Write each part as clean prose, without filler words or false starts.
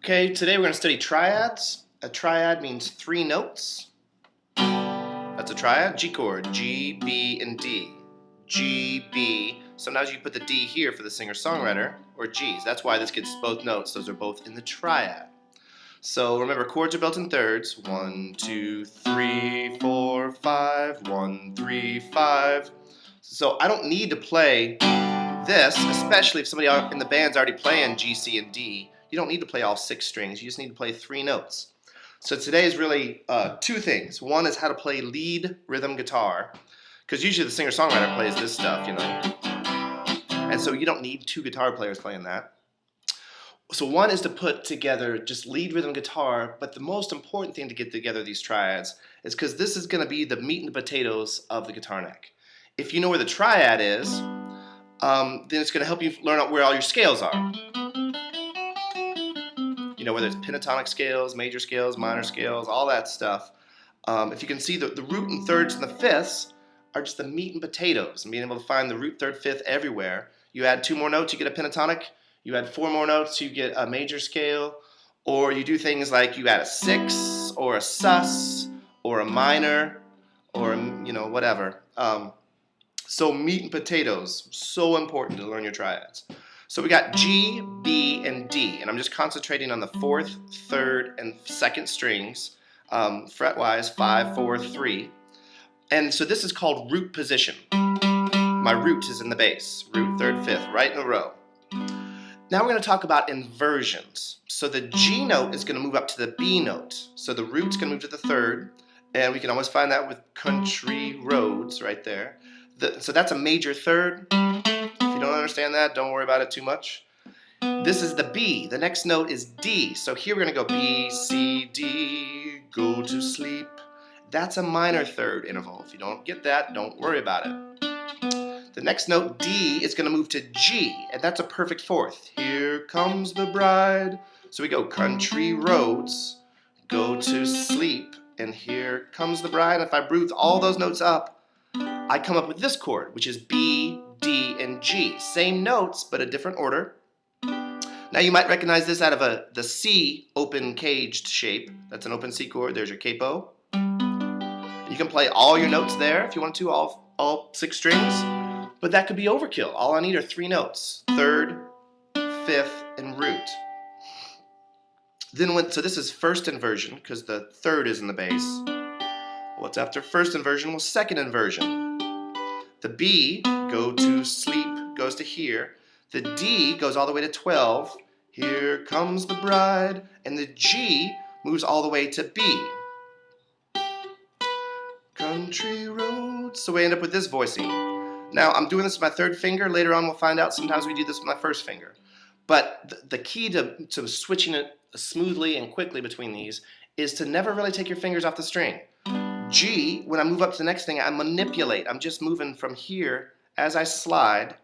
Okay, today we're going to study triads. A triad means three notes. That's a triad. G chord, G, B, and D. G, B. Sometimes you put the D here for the singer-songwriter, or G's. That's why this gets both notes. Those are both in the triad. So remember, chords are built in thirds. 1, 2, 3, 4, 5. 1, 3, 5. So I don't need to play this, especially if somebody in the band's already playing G, C, and D. You don't need to play all 6 strings. You just need to play 3 notes. So today is really 2 things. One is how to play lead rhythm guitar, because usually the singer-songwriter plays this stuff, you know. And so you don't need 2 guitar players playing that. So one is to put together just lead rhythm guitar, but the most important thing to get together these triads is because this is going to be the meat and the potatoes of the guitar neck. If you know where the triad is, then it's going to help you learn where all your scales are. You know, whether it's pentatonic scales, major scales, minor scales, all that stuff. If you can see, the root and thirds and the fifths are just the meat and potatoes, and being able to find the root, third, fifth everywhere. You add 2 more notes, you get a pentatonic. You add 4 more notes, you get a major scale. Or you do things like you add a 6 or a sus or a minor or, you know, whatever. So meat and potatoes, so important to learn your triads. So we got G, B, and D, and I'm just concentrating on the 4th, 3rd, and 2nd strings, fret-wise, 5, 4, 3. And so this is called root position. My root is in the bass, root, 3rd, 5th, right in a row. Now we're going to talk about inversions. So the G note is going to move up to the B note. So the root's going to move to the 3rd, and we can always find that with country roads right there. So that's a major 3rd. If you don't understand that, don't worry about it too much. This is the B. The next note is D. So here we're going to go B, C, D, go to sleep. That's a minor 3rd interval. If you don't get that, don't worry about it. The next note, D, is going to move to G, and that's a perfect 4th. Here comes the bride. So we go country roads, go to sleep, and here comes the bride. If I breathe all those notes up, I come up with this chord, which is B, D, and G. Same notes, but a different order. Now you might recognize this out of the C open caged shape. That's an open C chord. There's your capo. You can play all your notes there if you want to, all 6 strings. But that could be overkill. All I need are 3 notes, 3rd, 5th, and root. So this is first inversion, because the 3rd is in the bass. What's after first inversion? Well, second inversion. The B, go to sleep, goes to here. The D goes all the way to 12. Here comes the bride. And the G moves all the way to B. Country roads. So we end up with this voicing. Now, I'm doing this with my 3rd finger. Later on, we'll find out sometimes we do this with my 1st finger. But the key to switching it smoothly and quickly between these is to never really take your fingers off the string. G, when I move up to the next thing, I manipulate. I'm just moving from here. As I slide,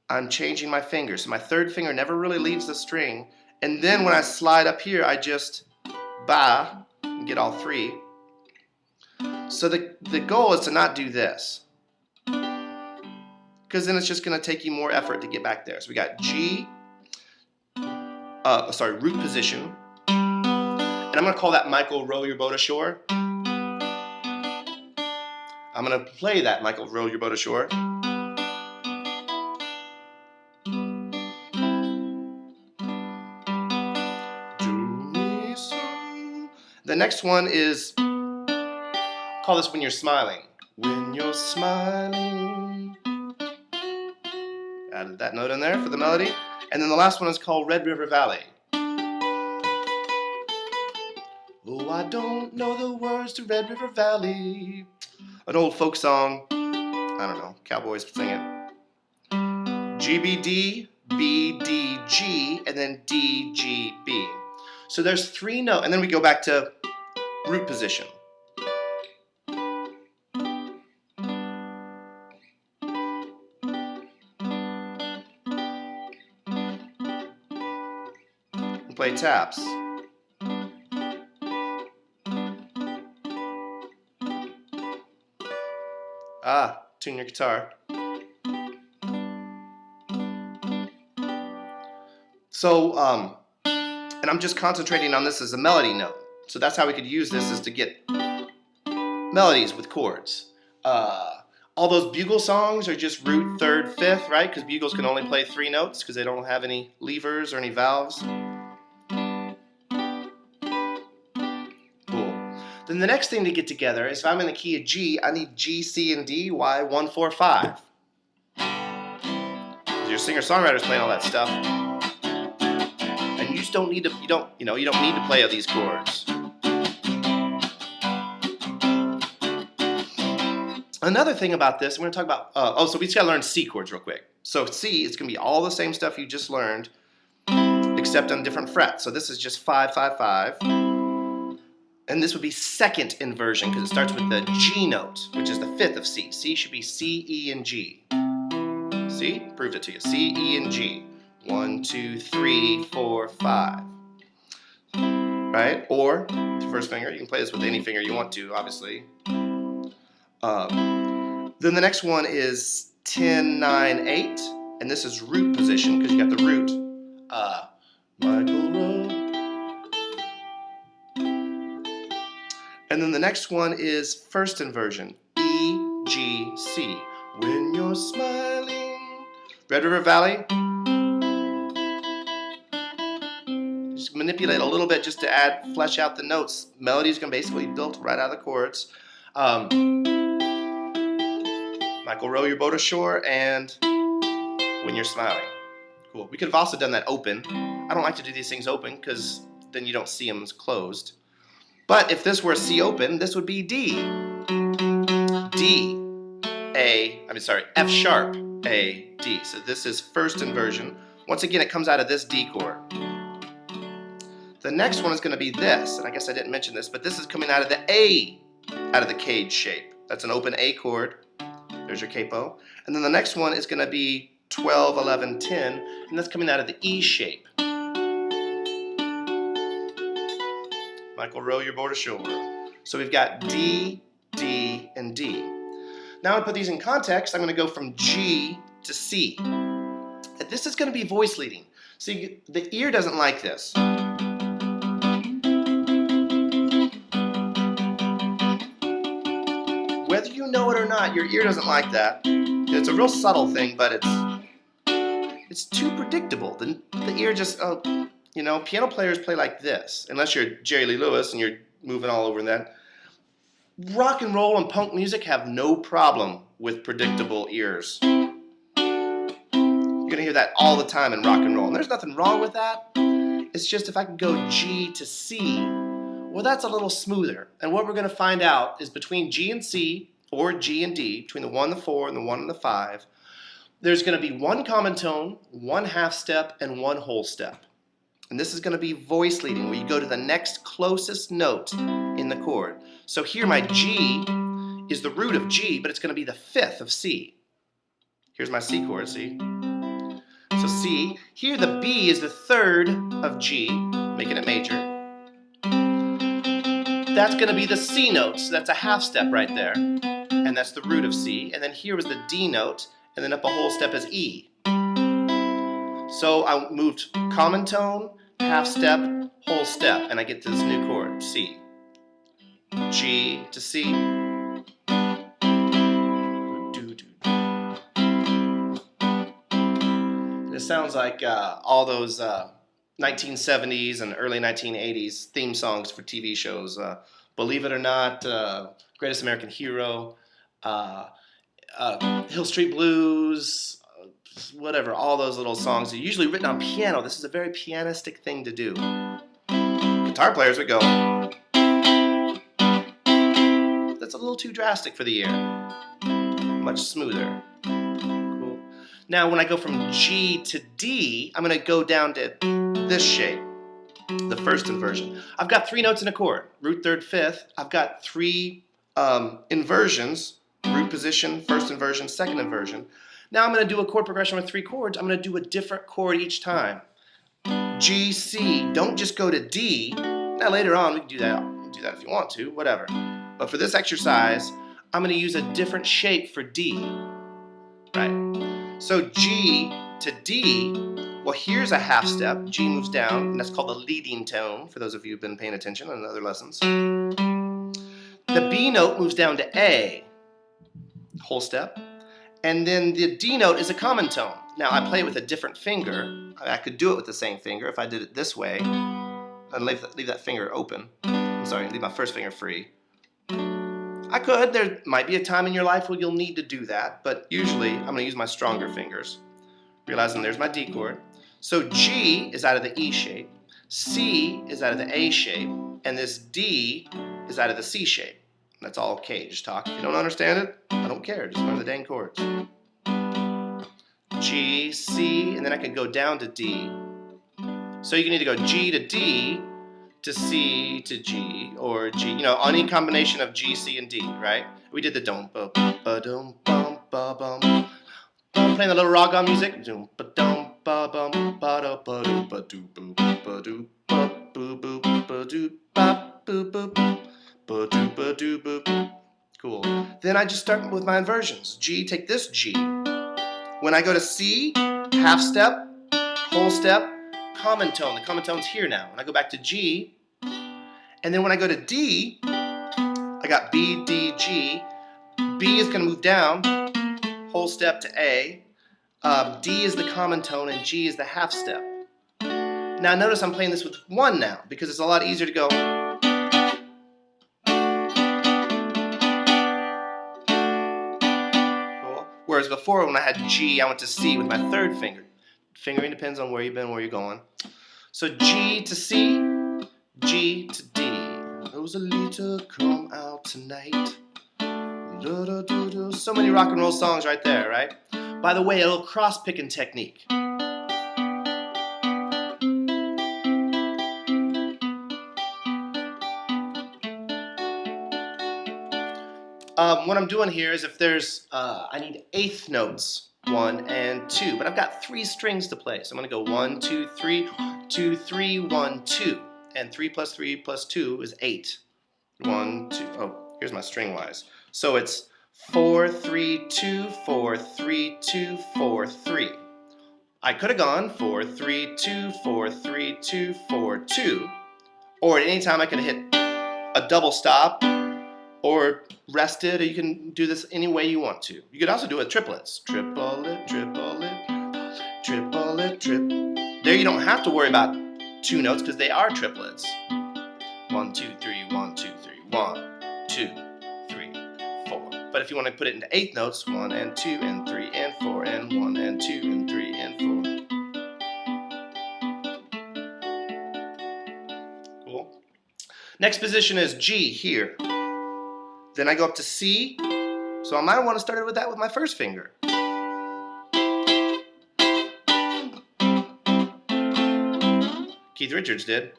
I'm changing my fingers. So my 3rd finger never really leaves the string. And then when I slide up here, I just ba and get all 3. So the goal is to not do this, because then it's just going to take you more effort to get back there. So we got G, root position. And I'm going to call that Michael, row your boat ashore. I'm going to play that Michael, row your boat ashore. The next one is, call this when you're smiling. When you're smiling. Added that note in there for the melody. And then the last one is called Red River Valley. Oh, I don't know the words to Red River Valley. An old folk song. I don't know. Cowboys sing it. G, B, D, B, D, G, and then D, G, B. So there's 3 notes. And then we go back to root position. Play taps. Tune your guitar. So And I'm just concentrating on this as a melody note. So that's how we could use this, is to get melodies with chords. All those bugle songs are just root, third, fifth, right? Because bugles can only play 3 notes because they don't have any levers or any valves. Cool. Then the next thing to get together is, if I'm in the key of G, I need G, C, and D. Why? 1, 4, 5. Your singer-songwriter's playing all that stuff, and you just don't need to. You don't need to play all these chords. Another thing about this, we're going to talk about, so we just got to learn C chords real quick. So C is going to be all the same stuff you just learned, except on different frets. So this is just 5, 5, 5. And this would be second inversion because it starts with the G note, which is the fifth of C. C should be C, E, and G. See? Proved it to you. C, E, and G. 1, 2, 3, 4, 5. Right? Or, with your first finger, you can play this with any finger you want to, obviously. Then the next one is 10, 9, 8, and this is root position because you got the root. Michael Rowe. And then the next one is first inversion, E, G, C. When you're smiling. Red River Valley. Just manipulate a little bit just to flesh out the notes. Melody's going to basically be built right out of the chords. Michael, row your boat ashore, and when you're smiling. Cool. We could have also done that open. I don't like to do these things open because then you don't see them as closed. But if this were a C open, this would be D. D, A, F sharp, A, D. So this is first inversion. Once again, it comes out of this D chord. The next one is going to be this, and I guess I didn't mention this, but this is coming out of the A, out of the cage shape. That's an open A chord. There's your capo. And then the next one is going to be 12, 11, 10, and that's coming out of the E shape. Michael, row your boat ashore. So we've got D, D, and D. Now I put these in context, I'm going to go from G to C. And this is going to be voice leading. See, the ear doesn't like this. Whether you know it or not, your ear doesn't like that. It's a real subtle thing, but it's too predictable. The ear just, piano players play like this, unless you're Jerry Lee Lewis and you're moving all over that. Rock and roll and punk music have no problem with predictable ears. You're going to hear that all the time in rock and roll, and there's nothing wrong with that. It's just if I can go G to C, well, that's a little smoother. And what we're going to find out is between G and C, or G and D, between the 1 and the 4 and the 1 and the 5, there's going to be one common tone, one half step, and one whole step. And this is going to be voice leading, where you go to the next closest note in the chord. So here my G is the root of G, but it's going to be the fifth of C. Here's my C chord, see? So C. Here the B is the third of G, making it major. That's going to be the C note, so that's a half step right there. And that's the root of C. And then here was the D note, and then up a whole step is E. So I moved common tone, half step, whole step, and I get this new chord, C. G to C. And it sounds like all those 1970s and early 1980s theme songs for TV shows. Believe It or Not, Greatest American Hero, Hill Street Blues, whatever, all those little songs are usually written on piano. This is a very pianistic thing to do. Guitar players would go. That's a little too drastic for the ear. Much smoother. Cool. Now when I go from G to D, I'm going to go down to this shape, the first inversion. I've got 3 notes in a chord, root, third, fifth. I've got 3 inversions, root position, first inversion, second inversion. Now I'm going to do a chord progression with 3 chords. I'm going to do a different chord each time. G, C, don't just go to D. Now later on we can do that. You can do that if you want to, whatever. But for this exercise, I'm going to use a different shape for D. Right? So G to D Well, here's a half step. G moves down, and that's called the leading tone, for those of you who've been paying attention in other lessons. The B note moves down to A, whole step. And then the D note is a common tone. Now, I play it with a different finger. I could do it with the same finger if I did it this way. I'd leave that finger open. I'm sorry, leave my first finger free. I could. There might be a time in your life where you'll need to do that, but usually I'm going to use my stronger fingers. Realizing there's my D chord. So G is out of the E shape, C is out of the A shape, and this D is out of the C shape. That's all okay, just talk. If you don't understand it, I don't care, just learn the dang chords. G, C, and then I can go down to D. So you can either go G to D, to C to G, or G, any combination of G, C, and D, right? We did the dum ba ba dum bum ba bum. Playing the little raga music. Dum ba dum ba bum ba da ba do ba do boo ba do ba boo boo ba do ba boo boo ba do ba do boo. Cool. Then I just start with my inversions. G, take this G. When I go to C, half step, whole step, common tone. The common tone's here now. When I go back to G, and then when I go to D, I got B, D, G. B is going to move down, whole step to A. D is the common tone, and G is the half step. Now notice I'm playing this with 1 now, because it's a lot easier to go. Cool. Whereas before, when I had G, I went to C with my third finger. Fingering depends on where you've been, where you're going. So G to C, G to D. Rosalita, come out tonight. So many rock and roll songs right there, right? By the way, a little cross-picking technique. What I'm doing here is if there's, I need eighth notes, 1 and 2, but I've got 3 strings to play. So I'm going to go 1, 2, 3, 2, 3, 1, 2. And 3 plus 3 plus 2 is 8. 1, 2, oh, here's my string-wise. So it's 4, 3, 2, 4, 3, 2, 4, 3. I could have gone 4, 3, 2, 4, 3, 2, 4, 2. Or at any time I could hit a double stop or rested, or you can do this any way you want to. You could also do it with triplets. Triplet, triplet, triplet, trip. There you don't have to worry about 2 notes because they are triplets. 1, 2, 3, 1, 2, 3, 1, 2, 3, 4. But if you want to put it into 8 notes, 1 and 2 and 3 and 4 and 1 and 2 and 3 and 4. Cool. Next position is G here. Then I go up to C, so I might want to start with that with my first finger. Keith Richards did.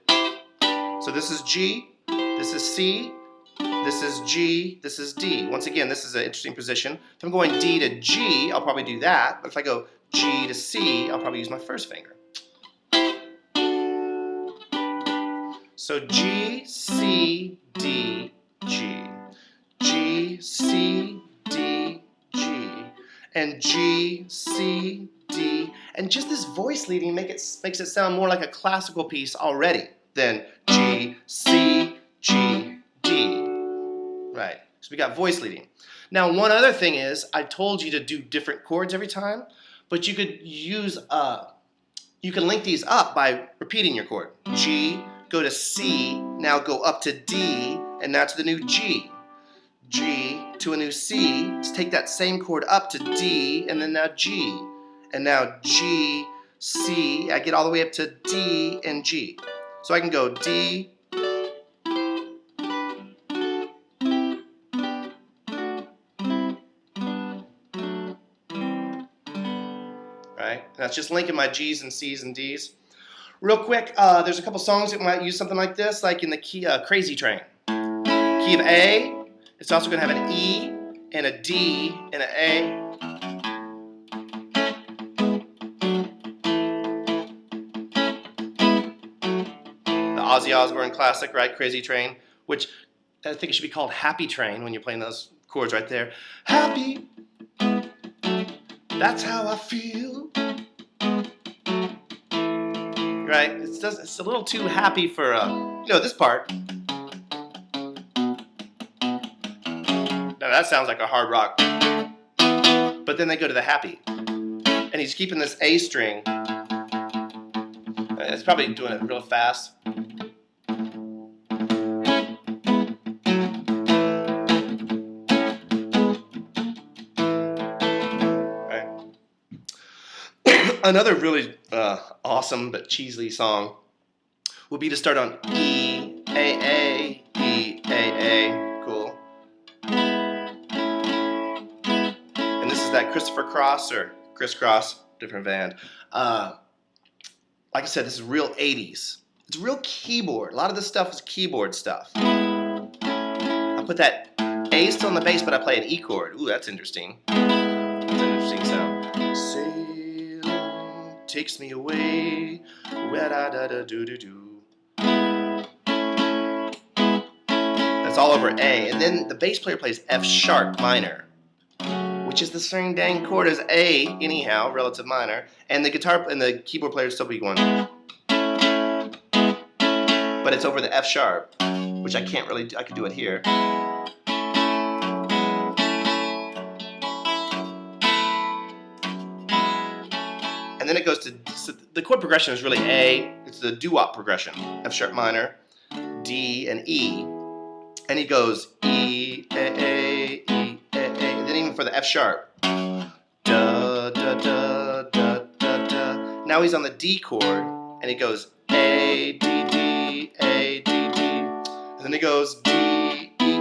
So this is G, this is C, this is G, this is D. Once again, this is an interesting position. If I'm going D to G, I'll probably do that. But if I go G to C, I'll probably use my first finger. So G, C, D, G. G, C, D, G. And G, C, D. And just this voice leading makes it sound more like a classical piece already than G, C, G, D. Right, so we got voice leading. Now one other thing is, I told you to do different chords every time, but you could use, you can link these up by repeating your chord. G, go to C, now go up to D, and now to the new G. G to a new C, let's take that same chord up to D, and then now G. And now G, C, I get all the way up to D and G. So I can go D, right? And that's just linking my G's and C's and D's. Real quick, there's a couple songs that might use something like this, like in the key Crazy Train. Key of A, it's also going to have an E and a D and an A. The Ozzy Osbourne classic, right? Crazy Train, which I think it should be called Happy Train when you're playing those chords right there. Happy, that's how I feel. right? It's a little too happy for this part. Now that sounds like a hard rock. But then they go to the happy. And he's keeping this A string. It's probably doing it real fast. Right. Another really awesome but cheesy song would be to start on E, A, E, A. Cool. And this is that Christopher Cross or Chris Cross, different band. Like I said, this is real 80s. It's real keyboard. A lot of this stuff is keyboard stuff. I put that A still on the bass, but I play an E chord. Ooh, that's interesting. That's an interesting sound. Sail takes me away. That's all over A. And then the bass player plays F sharp minor, which is the same dang chord as A anyhow, relative minor, and the guitar and the keyboard player still be going, but it's over the F sharp, which I can't really do. I could do it here. And then it goes to, so the chord progression is really A, it's the doo-wop progression, F sharp minor, D, and E, and he goes E, A, E, A, and then even for the F sharp, da, da, da, da, da, da. Now he's on the D chord, and he goes A, D, D, A, D, D, and then he goes D, E, E,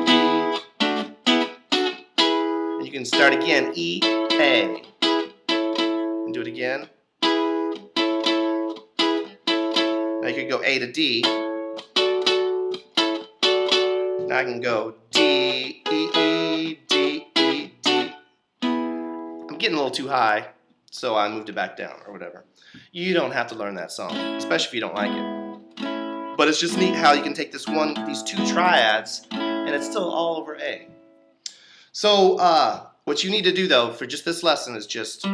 and you can start again, E, A, and do it again. Now you could go A to D. Now I can go D, E, E, D, E, D. I'm getting a little too high, so I moved it back down or whatever. You don't have to learn that song, especially if you don't like it. But it's just neat how you can take these two triads, and it's still all over A. So what you need to do though for just this lesson is just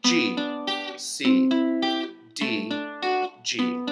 G, C, D, G.